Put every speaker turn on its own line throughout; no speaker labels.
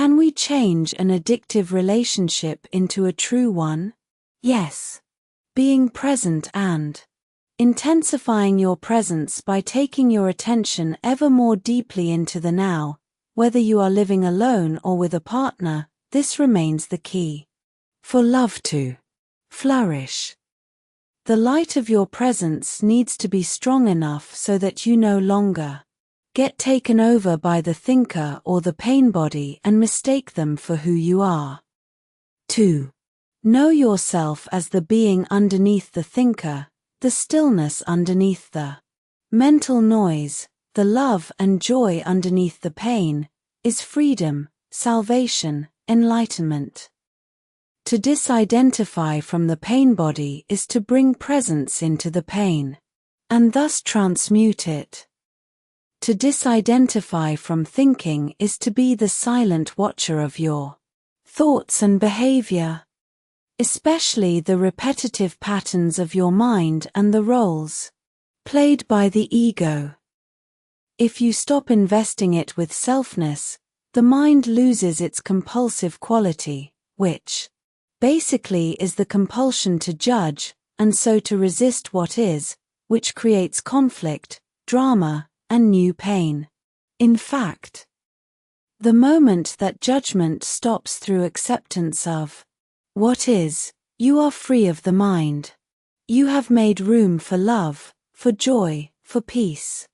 Can we change an addictive relationship into a true one? Yes. Being present and intensifying your presence by taking your attention ever more deeply into the now, whether you are living alone or with a partner, this remains the key. For love to flourish, the light of your presence needs to be strong enough so that you no longer get taken over by the thinker or the pain body and mistake them for who you are. 2. Know yourself as the being underneath the thinker, the stillness underneath the mental noise, the love and joy underneath the pain, is freedom, salvation, enlightenment. To disidentify from the pain body is to bring presence into the pain, and thus transmute it. To disidentify from thinking is to be the silent watcher of your thoughts and behavior, especially the repetitive patterns of your mind and the roles played by the ego. If you stop investing it with selfness, the mind loses its compulsive quality, which basically is the compulsion to judge, and so to resist what is, which creates conflict, drama, and new pain. In fact, the moment that judgment stops through acceptance of what is, you are free of the mind. You have made room for love, for joy, for peace.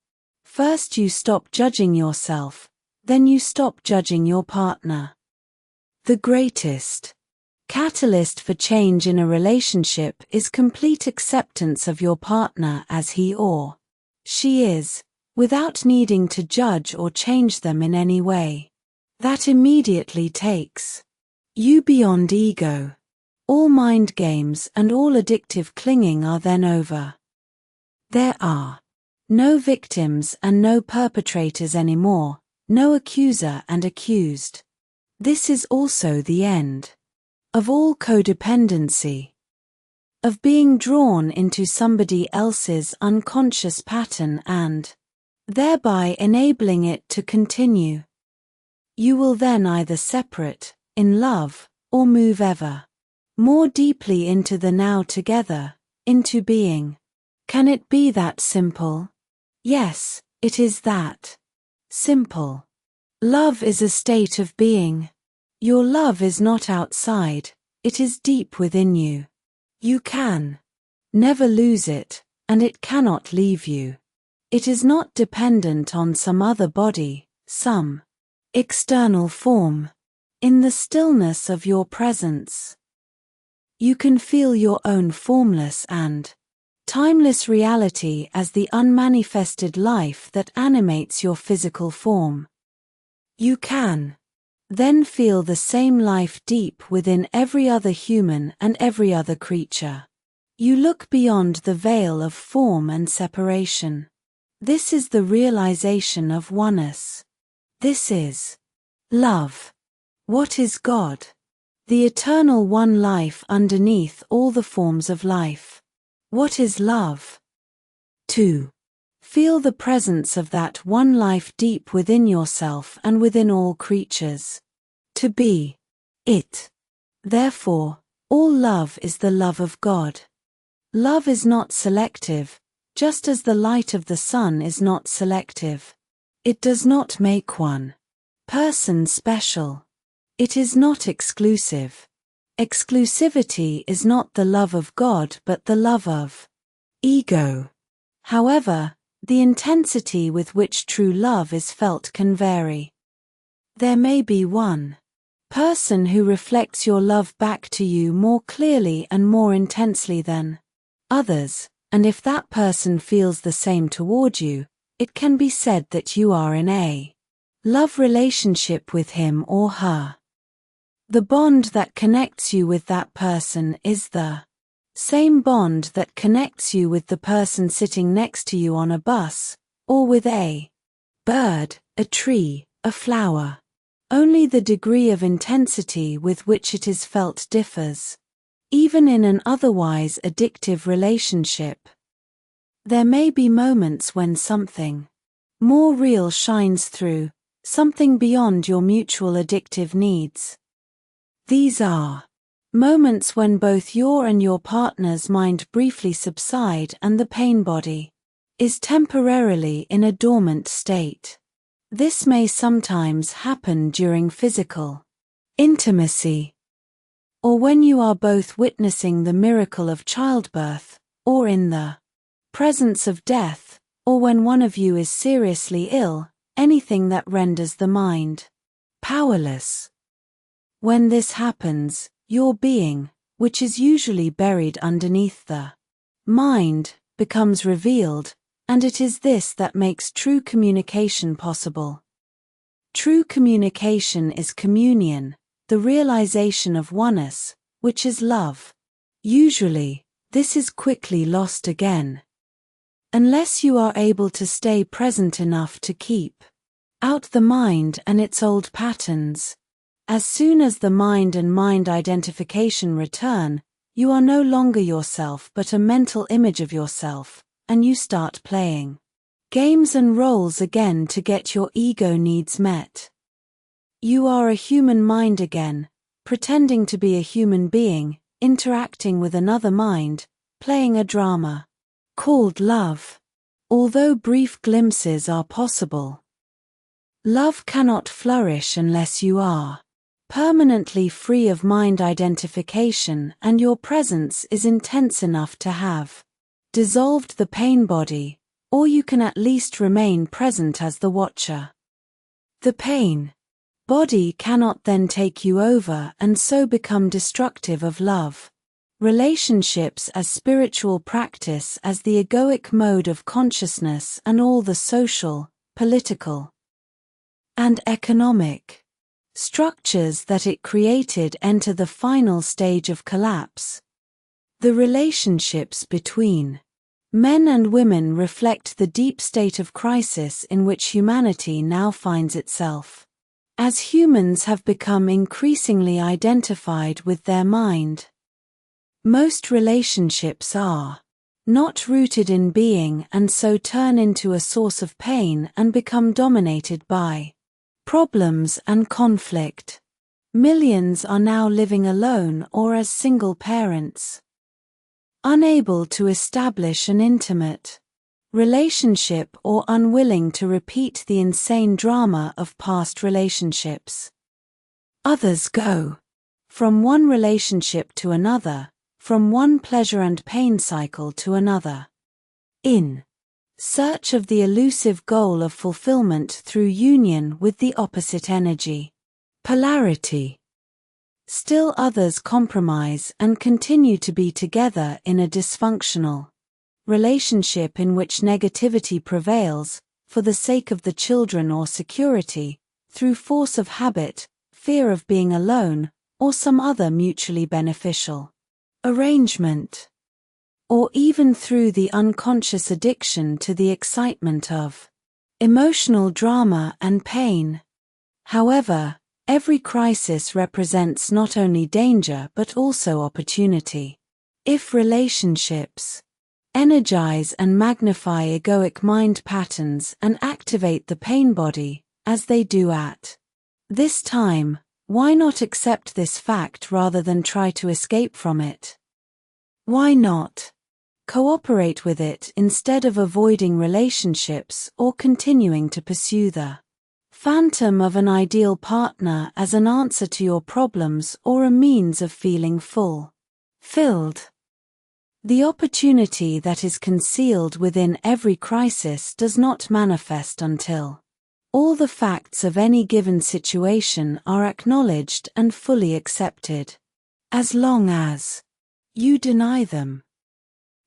First you stop judging yourself, then you stop judging your partner. The greatest catalyst for change in a relationship is complete acceptance of your partner as he or she is, without needing to judge or change them in any way. That immediately takes you beyond ego. All mind games and all addictive clinging are then over. There are no victims and no perpetrators anymore, no accuser and accused. This is also the end of all codependency, of being drawn into somebody else's unconscious pattern and thereby enabling it to continue. You will then either separate, in love, or move ever more deeply into the now together, into being. Can it be that simple? Yes, it is that simple. Love is a state of being. Your love is not outside, it is deep within you. You can never lose it, and it cannot leave you. It is not dependent on some other body, some external form. In the stillness of your presence, you can feel your own formless and timeless reality as the unmanifested life that animates your physical form. You can then feel the same life deep within every other human and every other creature. You look beyond the veil of form and separation. This is the realization of oneness. This is love. What is God? The eternal one life underneath all the forms of life. What is love? 2. Feel the presence of that one life deep within yourself and within all creatures. To be it. Therefore, all love is the love of God. Love is not selective, just as the light of the sun is not selective. It does not make one person special. It is not exclusive. Exclusivity is not the love of God but the love of ego. However, the intensity with which true love is felt can vary. There may be one person who reflects your love back to you more clearly and more intensely than others, and if that person feels the same toward you, it can be said that you are in a love relationship with him or her. The bond that connects you with that person is the same bond that connects you with the person sitting next to you on a bus, or with a bird, a tree, a flower. Only the degree of intensity with which it is felt differs. Even in an otherwise addictive relationship, there may be moments when something more real shines through, something beyond your mutual addictive needs. These are moments when both your and your partner's mind briefly subside and the pain body is temporarily in a dormant state. This may sometimes happen during physical intimacy, or when you are both witnessing the miracle of childbirth, or in the presence of death, or when one of you is seriously ill, anything that renders the mind powerless. When this happens, your being, which is usually buried underneath the mind, becomes revealed, and it is this that makes true communication possible. True communication is communion, the realization of oneness, which is love. Usually, this is quickly lost again. Unless you are able to stay present enough to keep out the mind and its old patterns. As soon as the mind and mind identification return, you are no longer yourself but a mental image of yourself, and you start playing games and roles again to get your ego needs met. You are a human mind again, pretending to be a human being, interacting with another mind, playing a drama called love. Although brief glimpses are possible, love cannot flourish unless you are permanently free of mind identification and your presence is intense enough to have dissolved the pain body, or you can at least remain present as the watcher. The pain body cannot then take you over and so become destructive of love. Relationships as spiritual practice as the egoic mode of consciousness and all the social, political, and economic structures that it created enter the final stage of collapse. The relationships between men and women reflect the deep state of crisis in which humanity now finds itself. As humans have become increasingly identified with their mind, most relationships are not rooted in being and so turn into a source of pain and become dominated by problems and conflict. Millions are now living alone or as single parents, unable to establish an intimate relationship or unwilling to repeat the insane drama of past relationships. Others go from one relationship to another, from one pleasure and pain cycle to another, in search of the elusive goal of fulfillment through union with the opposite energy polarity. Still others compromise and continue to be together in a dysfunctional relationship in which negativity prevails, for the sake of the children or security, through force of habit, fear of being alone, or some other mutually beneficial arrangement, or even through the unconscious addiction to the excitement of emotional drama and pain. However, every crisis represents not only danger but also opportunity. If relationships energize and magnify egoic mind patterns and activate the pain body, as they do at this time, why not accept this fact rather than try to escape from it? Why not cooperate with it instead of avoiding relationships or continuing to pursue the phantom of an ideal partner as an answer to your problems or a means of feeling filled? The opportunity that is concealed within every crisis does not manifest until all the facts of any given situation are acknowledged and fully accepted. As long as you deny them,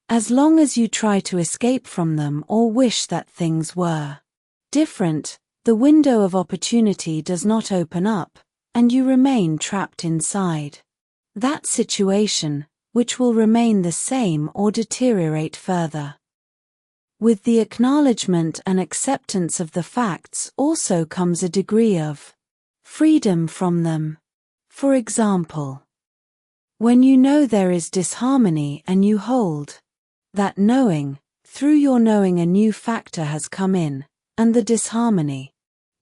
as long as you try to escape from them or wish that things were different, the window of opportunity does not open up, and you remain trapped inside that situation, which will remain the same or deteriorate further. With the acknowledgement and acceptance of the facts also comes a degree of freedom from them. For example, when you know there is disharmony and you hold that knowing, through your knowing a new factor has come in, and the disharmony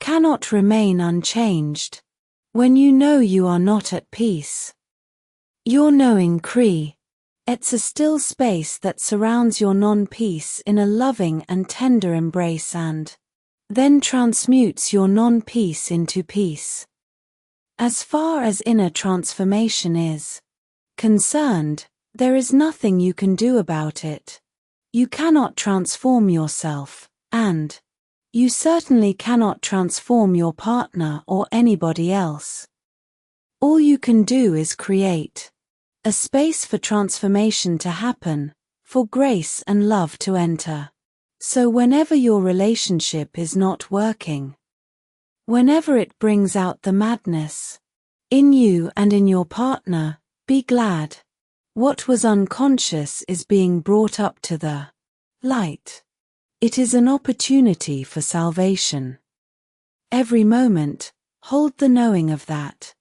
cannot remain unchanged. When you know you are not at peace, your knowing creates a still space that surrounds your non-peace in a loving and tender embrace and then transmutes your non-peace into peace. As far as inner transformation is concerned, there is nothing you can do about it. You cannot transform yourself, and you certainly cannot transform your partner or anybody else. All you can do is create a space for transformation to happen, for grace and love to enter. So whenever your relationship is not working, whenever it brings out the madness in you and in your partner, be glad. What was unconscious is being brought up to the light. It is an opportunity for salvation. Every moment, hold the knowing of that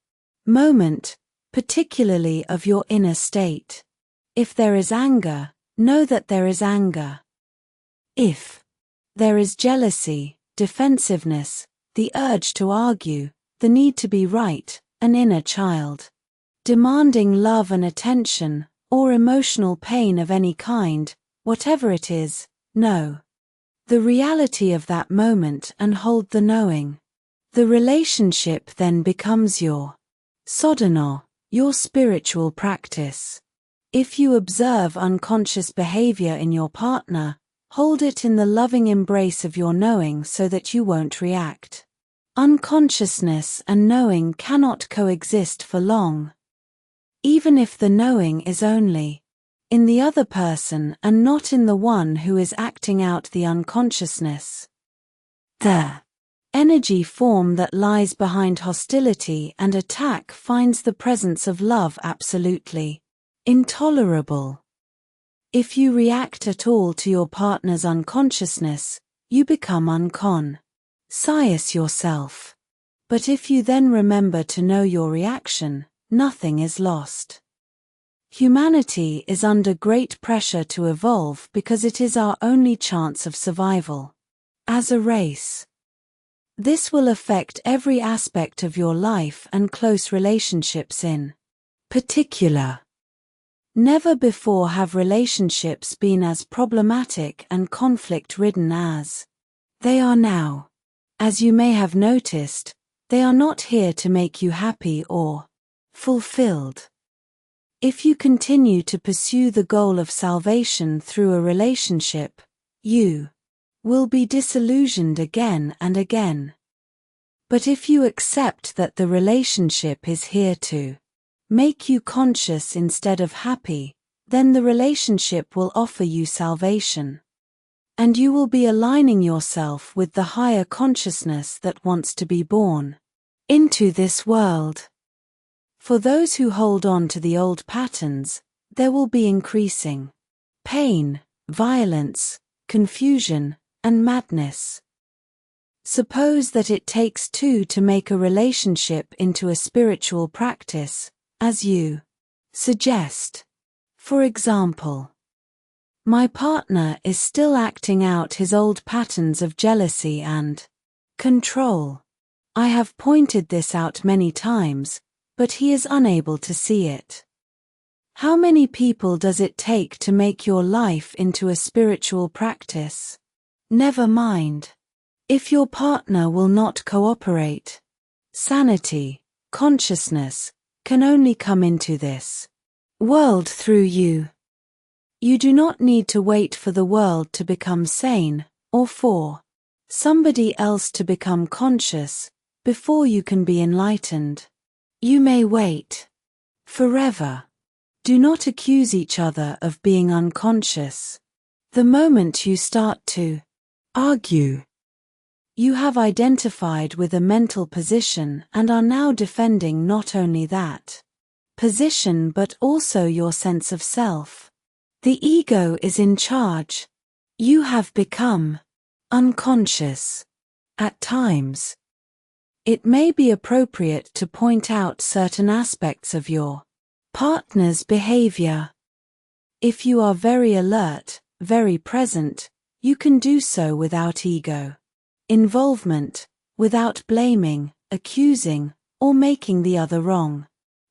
moment, particularly of your inner state. If there is anger, know that there is anger. If there is jealousy, defensiveness, the urge to argue, the need to be right, an inner child demanding love and attention, or emotional pain of any kind, whatever it is, know the reality of that moment and hold the knowing. The relationship then becomes your sadhana, your spiritual practice. If you observe unconscious behavior in your partner, hold it in the loving embrace of your knowing so that you won't react. Unconsciousness and knowing cannot coexist for long. Even if the knowing is only in the other person and not in the one who is acting out the unconsciousness. The energy form that lies behind hostility and attack finds the presence of love absolutely intolerable. If you react at all to your partner's unconsciousness, you become unconscious yourself. But if you then remember to know your reaction, nothing is lost. Humanity is under great pressure to evolve because it is our only chance of survival as a race. This will affect every aspect of your life and close relationships in particular. Never before have relationships been as problematic and conflict-ridden as they are now. As you may have noticed, they are not here to make you happy or fulfilled. If you continue to pursue the goal of salvation through a relationship, you will be disillusioned again and again. But if you accept that the relationship is here to make you conscious instead of happy, then the relationship will offer you salvation. And you will be aligning yourself with the higher consciousness that wants to be born into this world. For those who hold on to the old patterns, there will be increasing pain, violence, confusion, and madness. Suppose that it takes two to make a relationship into a spiritual practice, as you suggest. For example, my partner is still acting out his old patterns of jealousy and control. I have pointed this out many times, but he is unable to see it. How many people does it take to make your life into a spiritual practice? Never mind. If your partner will not cooperate, sanity, consciousness, can only come into this world through you. You do not need to wait for the world to become sane, or for somebody else to become conscious, before you can be enlightened. You may wait forever. Do not accuse each other of being unconscious. The moment you start to argue, you have identified with a mental position and are now defending not only that position but also your sense of self. The ego is in charge. You have become unconscious. At times, it may be appropriate to point out certain aspects of your partner's behavior. If you are very alert, very present, you can do so without ego involvement, without blaming, accusing, or making the other wrong.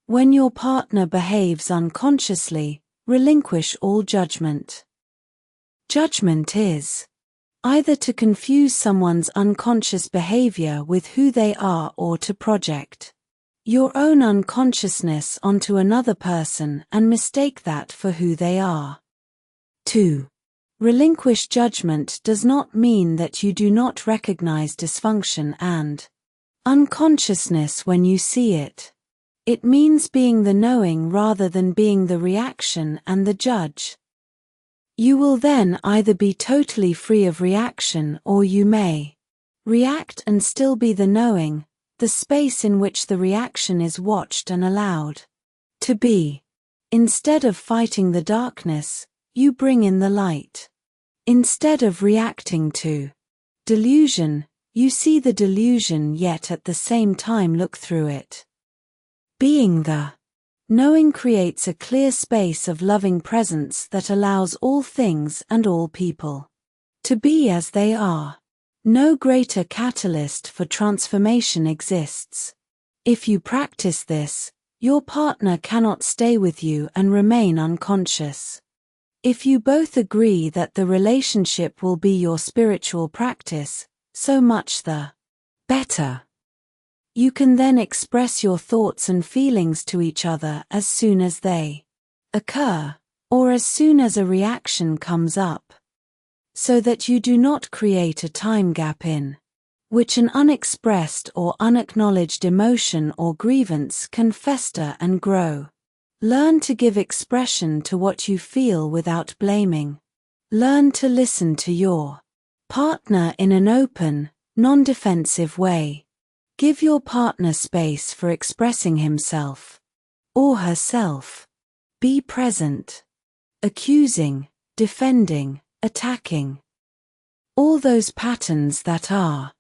When your partner behaves unconsciously, relinquish all judgment. Judgment is either to confuse someone's unconscious behavior with who they are or to project your own unconsciousness onto another person and mistake that for who they are. 2. Relinquish judgment does not mean that you do not recognize dysfunction and unconsciousness when you see it. It means being the knowing rather than being the reaction and the judge. You will then either be totally free of reaction or you may react and still be the knowing, the space in which the reaction is watched and allowed to be. Instead of fighting the darkness, you bring in the light. Instead of reacting to delusion, you see the delusion yet at the same time look through it. Being the knowing creates a clear space of loving presence that allows all things and all people to be as they are. No greater catalyst for transformation exists. If you practice this, your partner cannot stay with you and remain unconscious. If you both agree that the relationship will be your spiritual practice, so much the better. You can then express your thoughts and feelings to each other as soon as they occur, or as soon as a reaction comes up, so that you do not create a time gap in which an unexpressed or unacknowledged emotion or grievance can fester and grow. Learn to give expression to what you feel without blaming. Learn to listen to your partner in an open, non-defensive way. Give your partner space for expressing himself or herself. Be present. Accusing, defending, attacking. All those patterns that are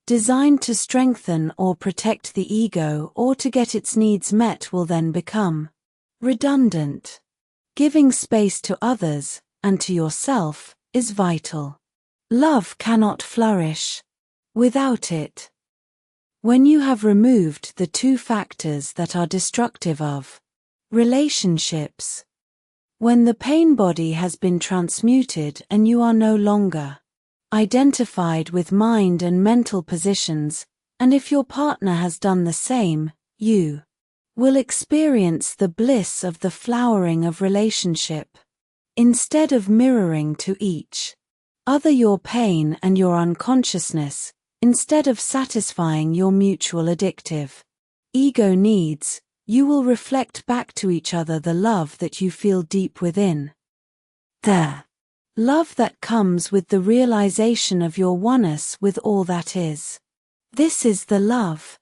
designed to strengthen or protect the ego or to get its needs met will then become redundant. Giving space to others, and to yourself, is vital. Love cannot flourish without it. When you have removed the two factors that are destructive of relationships, when the pain body has been transmuted and you are no longer identified with mind and mental positions, and if your partner has done the same, you will experience the bliss of the flowering of relationship. Instead of mirroring to each other your pain and your unconsciousness, instead of satisfying your mutual addictive ego needs, you will reflect back to each other the love that you feel deep within. The love that comes with the realization of your oneness with all that is. This is the love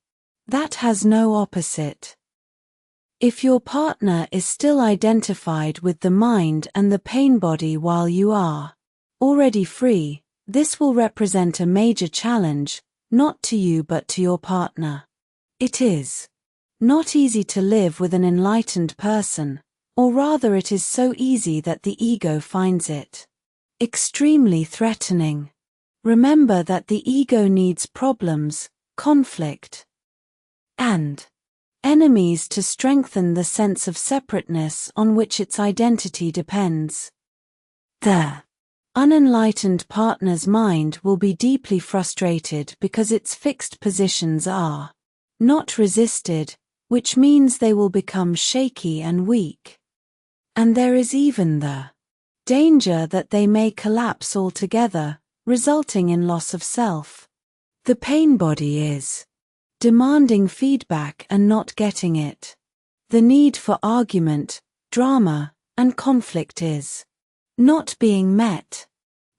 that has no opposite. If your partner is still identified with the mind and the pain body while you are already free, this will represent a major challenge, not to you but to your partner. It is not easy to live with an enlightened person, or rather it is so easy that the ego finds it extremely threatening. Remember that the ego needs problems, conflict, and enemies to strengthen the sense of separateness on which its identity depends. The unenlightened partner's mind will be deeply frustrated because its fixed positions are not resisted, which means they will become shaky and weak. And there is even the danger that they may collapse altogether, resulting in loss of self. The pain body is demanding feedback and not getting it. The need for argument, drama, and conflict is not being met.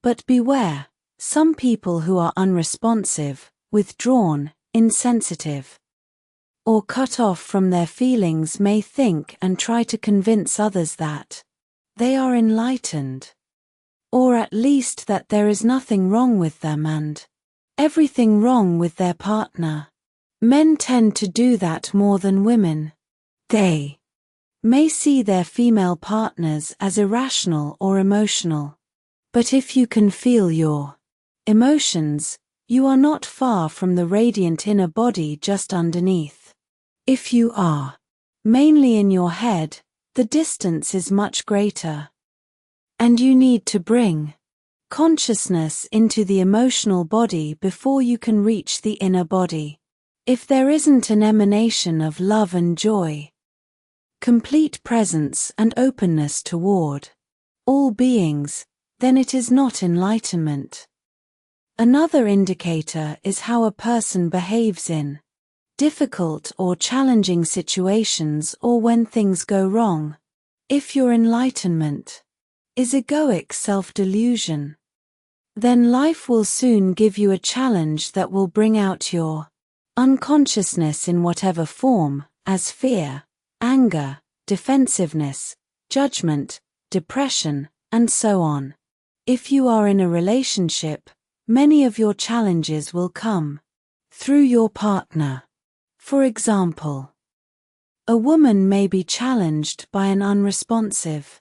But beware, some people who are unresponsive, withdrawn, insensitive, or cut off from their feelings may think and try to convince others that they are enlightened, or at least that there is nothing wrong with them and everything wrong with their partner. Men tend to do that more than women. They may see their female partners as irrational or emotional. But if you can feel your emotions, You are not far from the radiant inner body just underneath. If you are mainly in your head, the distance is much greater. And you need to bring consciousness into the emotional body before you can reach the inner body. If there isn't an emanation of love and joy, complete presence and openness toward all beings, then it is not enlightenment. Another indicator is how a person behaves in difficult or challenging situations or when things go wrong. If your enlightenment is egoic self-delusion, then life will soon give you a challenge that will bring out your unconsciousness in whatever form, as fear, anger, defensiveness, judgment, depression, and so on. If you are in a relationship, many of your challenges will come through your partner. For example, a woman may be challenged by an unresponsive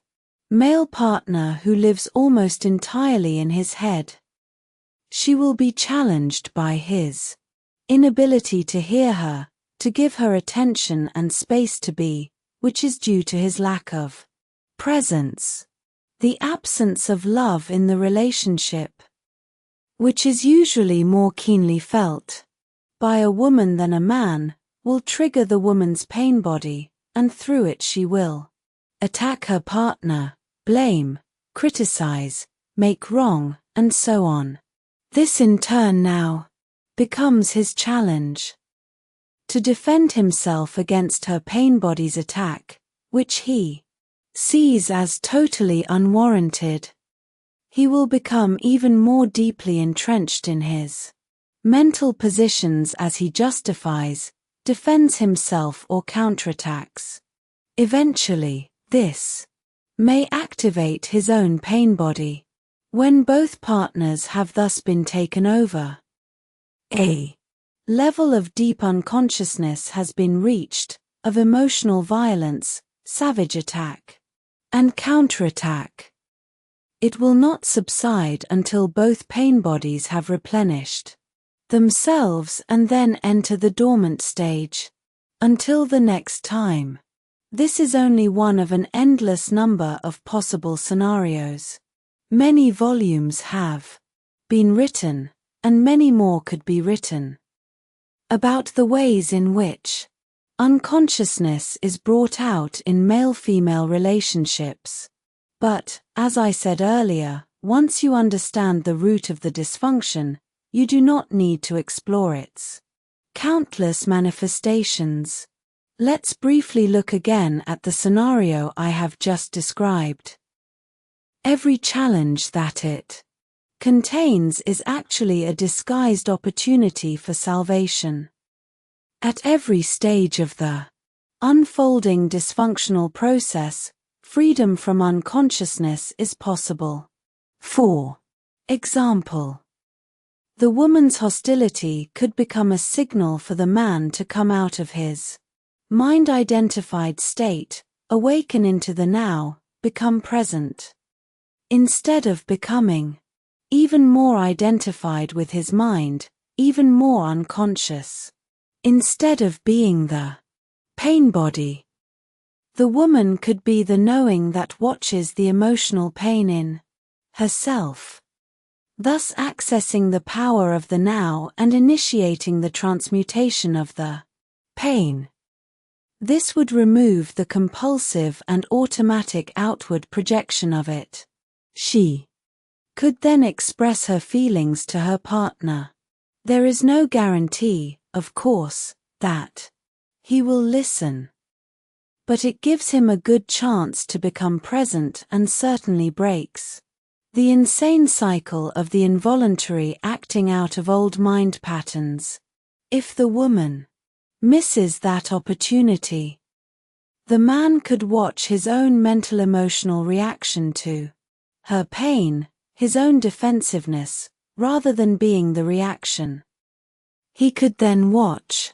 male partner who lives almost entirely in his head. She will be challenged by his inability to hear her, to give her attention and space to be, which is due to his lack of presence, the absence of love in the relationship, which is usually more keenly felt by a woman than a man, will trigger the woman's pain body, and through it she will attack her partner, blame, criticize, make wrong, and so on. This in turn now becomes his challenge to defend himself against her pain body's attack, which he sees as totally unwarranted. He will become even more deeply entrenched in his mental positions as he justifies, defends himself or counterattacks. Eventually, this may activate his own pain body. When both partners have thus been taken over, a level of deep unconsciousness has been reached, of emotional violence, savage attack, and counterattack. It will not subside until both pain bodies have replenished themselves and then enter the dormant stage. Until the next time. This is only one of an endless number of possible scenarios. Many volumes have been written, and many more could be written, about the ways in which unconsciousness is brought out in male-female relationships. But, as I said earlier, once you understand the root of the dysfunction, you do not need to explore its countless manifestations. Let's briefly look again at the scenario I have just described. Every challenge that it contains is actually a disguised opportunity for salvation. At every stage of the unfolding dysfunctional process, freedom from unconsciousness is possible. For example, the woman's hostility could become a signal for the man to come out of his mind-identified state, awaken into the now, become present. Instead of becoming even more identified with his mind, even more unconscious. Instead of being the pain body, the woman could be the knowing that watches the emotional pain in herself, thus accessing the power of the now and initiating the transmutation of the pain. This would remove the compulsive and automatic outward projection of it. She could then express her feelings to her partner. There is no guarantee, of course, that he will listen. But it gives him a good chance to become present and certainly breaks the insane cycle of the involuntary acting out of old mind patterns. If the woman misses that opportunity, the man could watch his own mental emotional reaction to her pain, his own defensiveness, rather than being the reaction. He could then watch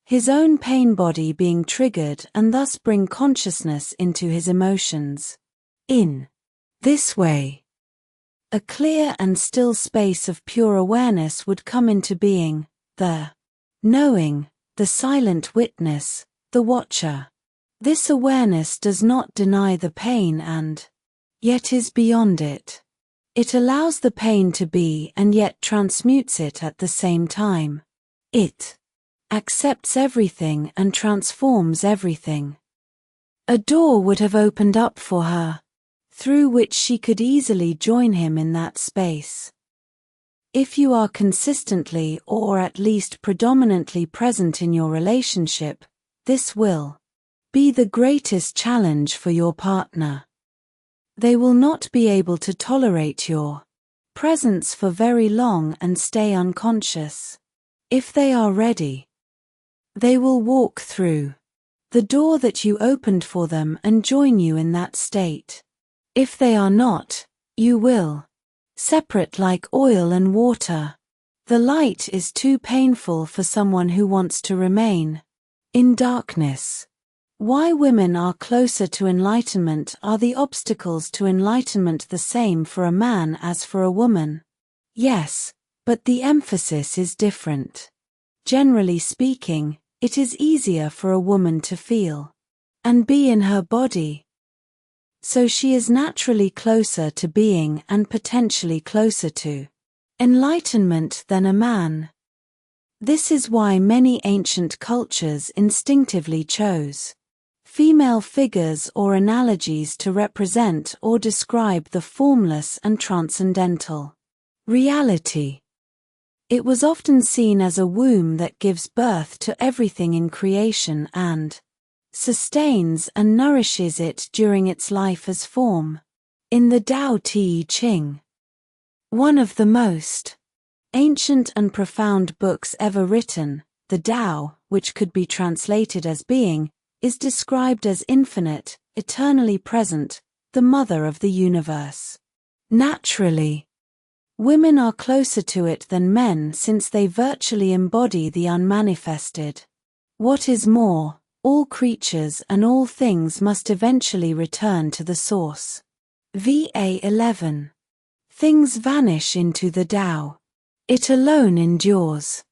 his own pain body being triggered and thus bring consciousness into his emotions. In this way, A clear and still space of pure awareness would come into being, the knowing, the silent witness, the watcher. This awareness does not deny the pain and yet is beyond it. It allows the pain to be and yet transmutes it at the same time. It accepts everything and transforms everything. A door would have opened up for her, through which she could easily join him in that space. If you are consistently or at least predominantly present in your relationship, this will be the greatest challenge for your partner. They will not be able to tolerate your presence for very long and stay unconscious. If they are ready, they will walk through the door that you opened for them and join you in that state. If they are not, you will separate like oil and water. The light is too painful for someone who wants to remain in darkness. Why women are closer to enlightenment? Are the obstacles to enlightenment the same for a man as for a woman? Yes, but the emphasis is different. Generally speaking, it is easier for a woman to feel and be in her body. So she is naturally closer to being and potentially closer to enlightenment than a man. This is why many ancient cultures instinctively chose female figures or analogies to represent or describe the formless and transcendental reality. It was often seen as a womb that gives birth to everything in creation and sustains and nourishes it during its life as form. In the Tao Te Ching, one of the most ancient and profound books ever written, the Tao, which could be translated as being, is described as infinite, eternally present, the mother of the universe. Naturally, women are closer to it than men since they virtually embody the unmanifested. What is more, all creatures and all things must eventually return to the source. VA 11. Things vanish into the Tao. It alone endures,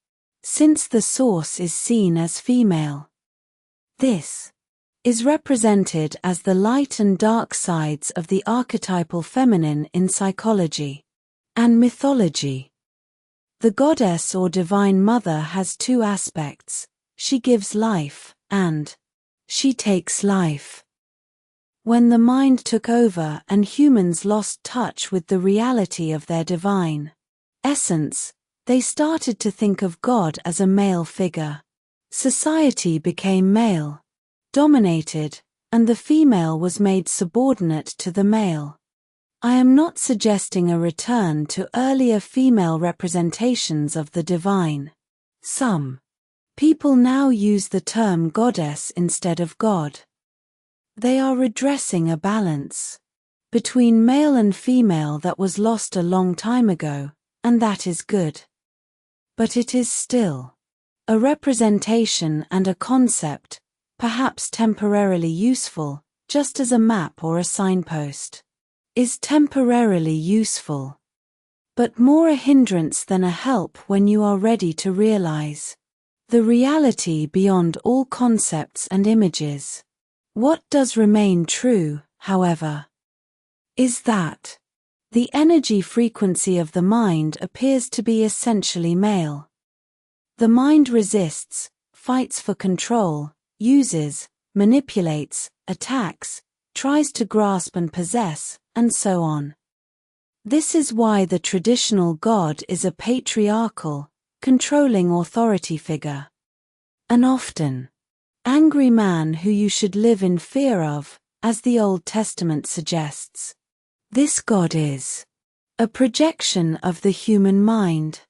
since the source is seen as female. This is represented as the light and dark sides of the archetypal feminine in psychology and mythology. The goddess or divine mother has two aspects: she gives life, and she takes life. When the mind took over and humans lost touch with the reality of their divine essence, they started to think of God as a male figure. Society became male-dominated, and the female was made subordinate to the male. I am not suggesting a return to earlier female representations of the divine. Some people now use the term goddess instead of God. They are redressing a balance between male and female that was lost a long time ago, and that is good. But it is still a representation and a concept, perhaps temporarily useful, just as a map or a signpost is temporarily useful, but more a hindrance than a help when you are ready to realize the reality beyond all concepts and images. What does remain true, however, is that the energy frequency of the mind appears to be essentially male. The mind resists, fights for control, uses, manipulates, attacks, tries to grasp and possess, and so on. This is why the traditional God is a patriarchal, controlling authority figure. An often angry man who you should live in fear of, as the Old Testament suggests. This God is a projection of the human mind.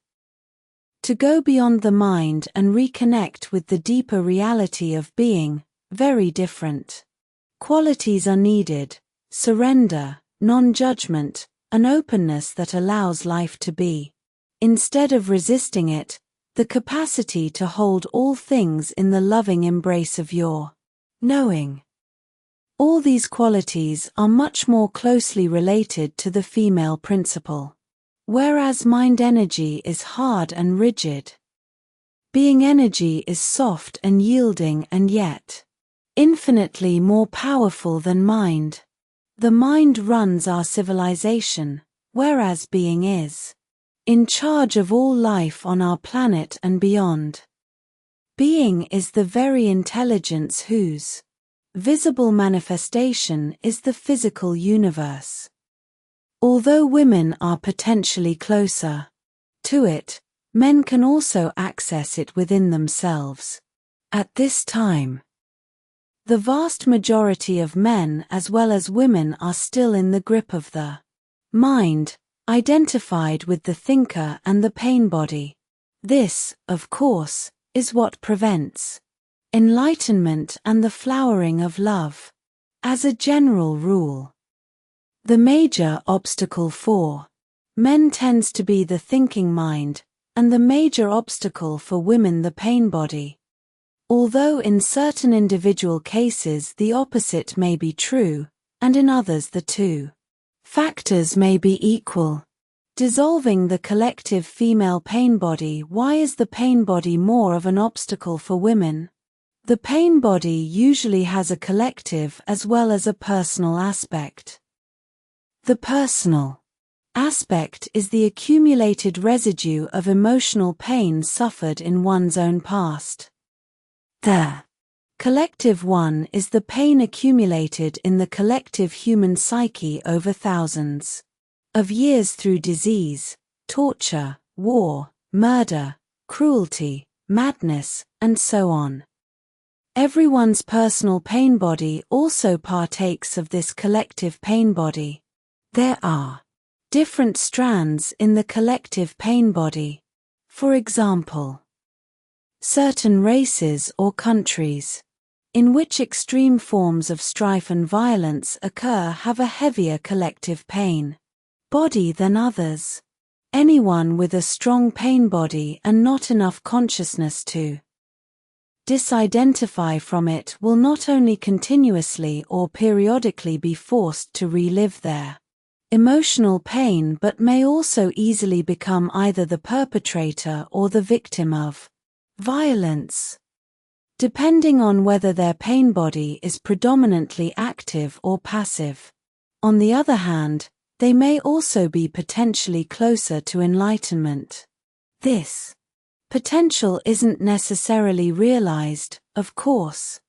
To go beyond the mind and reconnect with the deeper reality of being, very different qualities are needed: surrender, non-judgment, an openness that allows life to be. Instead of resisting it, the capacity to hold all things in the loving embrace of your knowing. All these qualities are much more closely related to the female principle. Whereas mind energy is hard and rigid. Being energy is soft and yielding and yet infinitely more powerful than mind. The mind runs our civilization, whereas being is in charge of all life on our planet and beyond. Being is the very intelligence whose visible manifestation is the physical universe. Although women are potentially closer to it, men can also access it within themselves. At this time, the vast majority of men as well as women are still in the grip of the mind, identified with the thinker and the pain body. This, of course, is what prevents enlightenment and the flowering of love. As a general rule, the major obstacle for men tends to be the thinking mind, and the major obstacle for women the pain body. Although in certain individual cases the opposite may be true, and in others the two factors may be equal. Dissolving the collective female pain body. Why is the pain body more of an obstacle for women? The pain body usually has a collective as well as a personal aspect. The personal aspect is the accumulated residue of emotional pain suffered in one's own past. The collective one is the pain accumulated in the collective human psyche over thousands of years through disease, torture, war, murder, cruelty, madness, and so on. Everyone's personal pain body also partakes of this collective pain body. There are different strands in the collective pain body. For example, certain races or countries in which extreme forms of strife and violence occur have a heavier collective pain body than others. Anyone with a strong pain body and not enough consciousness to disidentify from it will not only continuously or periodically be forced to relive their emotional pain but may also easily become either the perpetrator or the victim of violence, depending on whether their pain body is predominantly active or passive. On the other hand, they may also be potentially closer to enlightenment. This potential isn't necessarily realized, of course.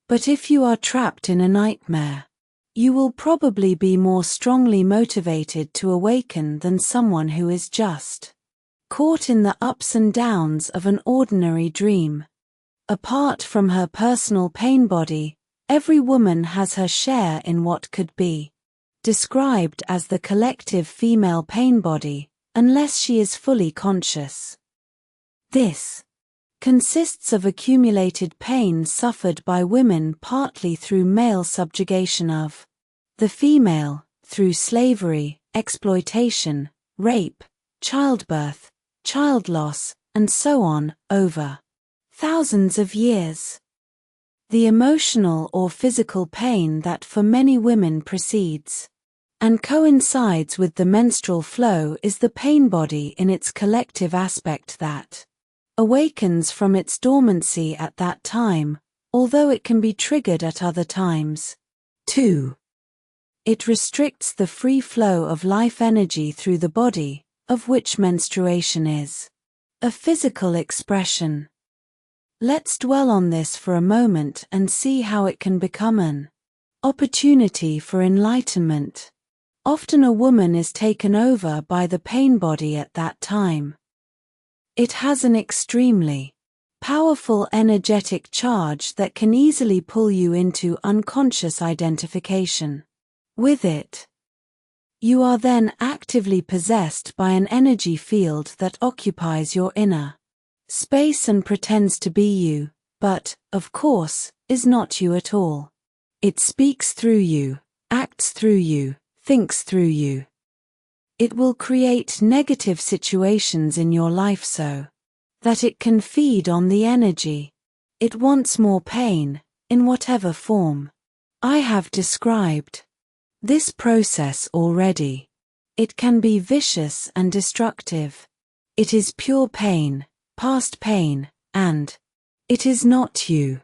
But if you are trapped in a nightmare, you will probably be more strongly motivated to awaken than someone who is just caught in the ups and downs of an ordinary dream. Apart from her personal pain body, every woman has her share in what could be described as the collective female pain body, unless she is fully conscious. This consists of accumulated pain suffered by women partly through male subjugation of the female, through slavery, exploitation, rape, childbirth, child loss, and so on, over thousands of years. The emotional or physical pain that for many women precedes and coincides with the menstrual flow is the pain body in its collective aspect that awakens from its dormancy at that time, although it can be triggered at other times. 2. It restricts the free flow of life energy through the body, of which menstruation is a physical expression. Let's dwell on this for a moment and see how it can become an opportunity for enlightenment. Often a woman is taken over by the pain body at that time. It has an extremely powerful energetic charge that can easily pull you into unconscious identification with it. You are then actively possessed by an energy field that occupies your inner space and pretends to be you, but, of course, is not you at all. It speaks through you, acts through you, thinks through you. It will create negative situations in your life so that it can feed on the energy. It wants more pain, in whatever form. I have described this process already. It can be vicious and destructive. It is pure pain, past pain, and it is not you.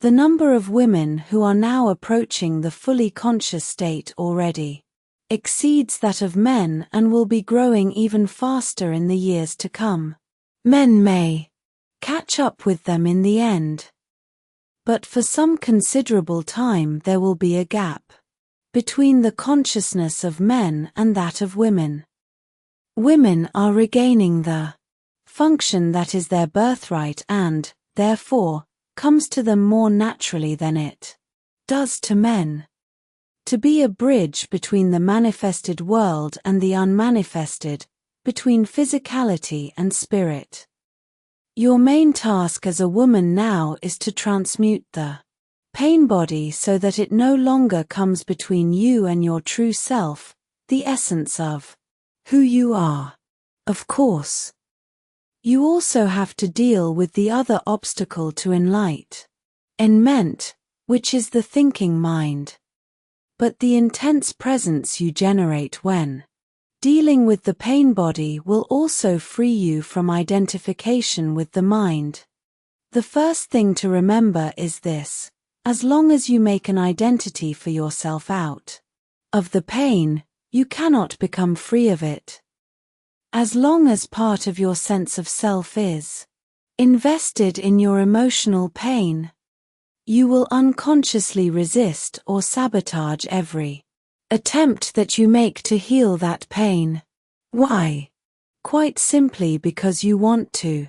The number of women who are now approaching the fully conscious state already exceeds that of men and will be growing even faster in the years to come. Men may catch up with them in the end. But for some considerable time there will be a gap between the consciousness of men and that of women. Women are regaining the function that is their birthright and, therefore, comes to them more naturally than it does to men. To be a bridge between the manifested world and the unmanifested, between physicality and spirit. Your main task as a woman now is to transmute the pain body so that it no longer comes between you and your true self, the essence of who you are. Of course, you also have to deal with the other obstacle to enlightenment, which is the thinking mind. But the intense presence you generate when dealing with the pain body will also free you from identification with the mind. The first thing to remember is this: as long as you make an identity for yourself out of the pain, you cannot become free of it. As long as part of your sense of self is invested in your emotional pain, you will unconsciously resist or sabotage every attempt that you make to heal that pain. Why? Quite simply because you want to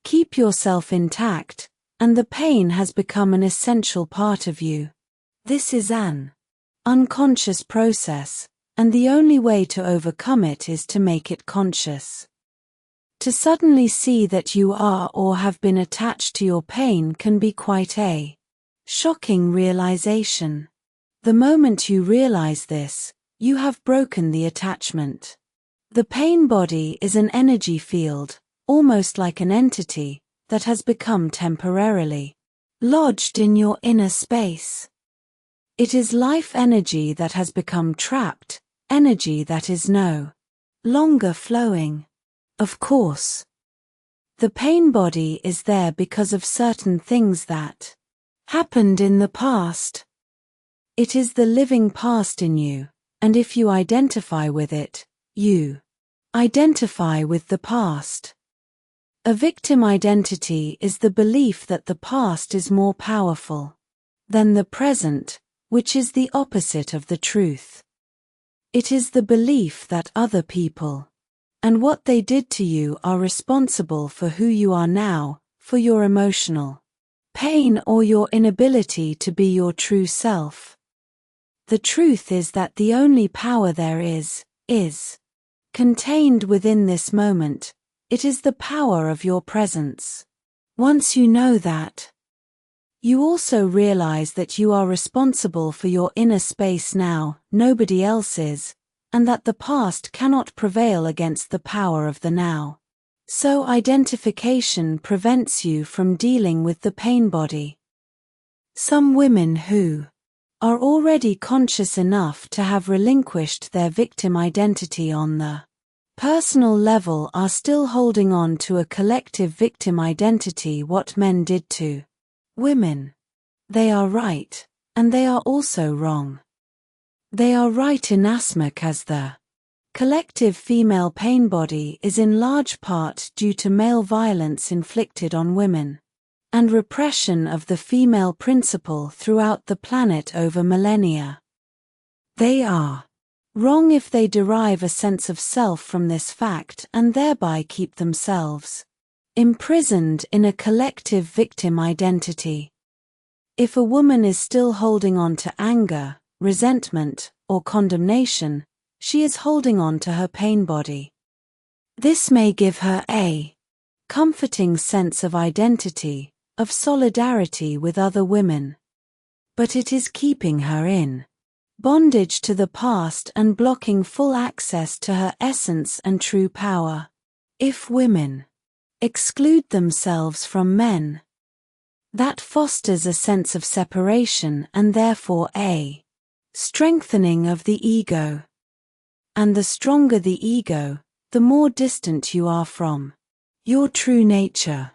keep yourself intact, and the pain has become an essential part of you. This is an unconscious process, and the only way to overcome it is to make it conscious. To suddenly see that you are or have been attached to your pain can be quite a shocking realization. The moment you realize this, you have broken the attachment. The pain body is an energy field, almost like an entity, that has become temporarily lodged in your inner space. It is life energy that has become trapped, energy that is no longer flowing. Of course, the pain body is there because of certain things that happened in the past. It is the living past in you, and if you identify with it, you identify with the past. A victim identity is the belief that the past is more powerful than the present, which is the opposite of the truth. It is the belief that other people and what they did to you are responsible for who you are now, for your emotional pain or your inability to be your true self. The truth is that the only power there is contained within this moment. It is the power of your presence. Once you know that, you also realize that you are responsible for your inner space now, nobody else is, and that the past cannot prevail against the power of the now. So identification prevents you from dealing with the pain body. Some women who are already conscious enough to have relinquished their victim identity on the personal level are still holding on to a collective victim identity. What men did to women. They are right, and they are also wrong. They are right inasmuch as the collective female pain body is in large part due to male violence inflicted on women, and repression of the female principle throughout the planet over millennia. They are wrong if they derive a sense of self from this fact and thereby keep themselves imprisoned in a collective victim identity. If a woman is still holding on to anger, resentment, or condemnation, she is holding on to her pain body. This may give her a comforting sense of identity, of solidarity with other women. But it is keeping her in bondage to the past and blocking full access to her essence and true power. If women exclude themselves from men, That fosters a sense of separation and therefore a strengthening of the ego. And the stronger the ego, the more distant you are from your true nature.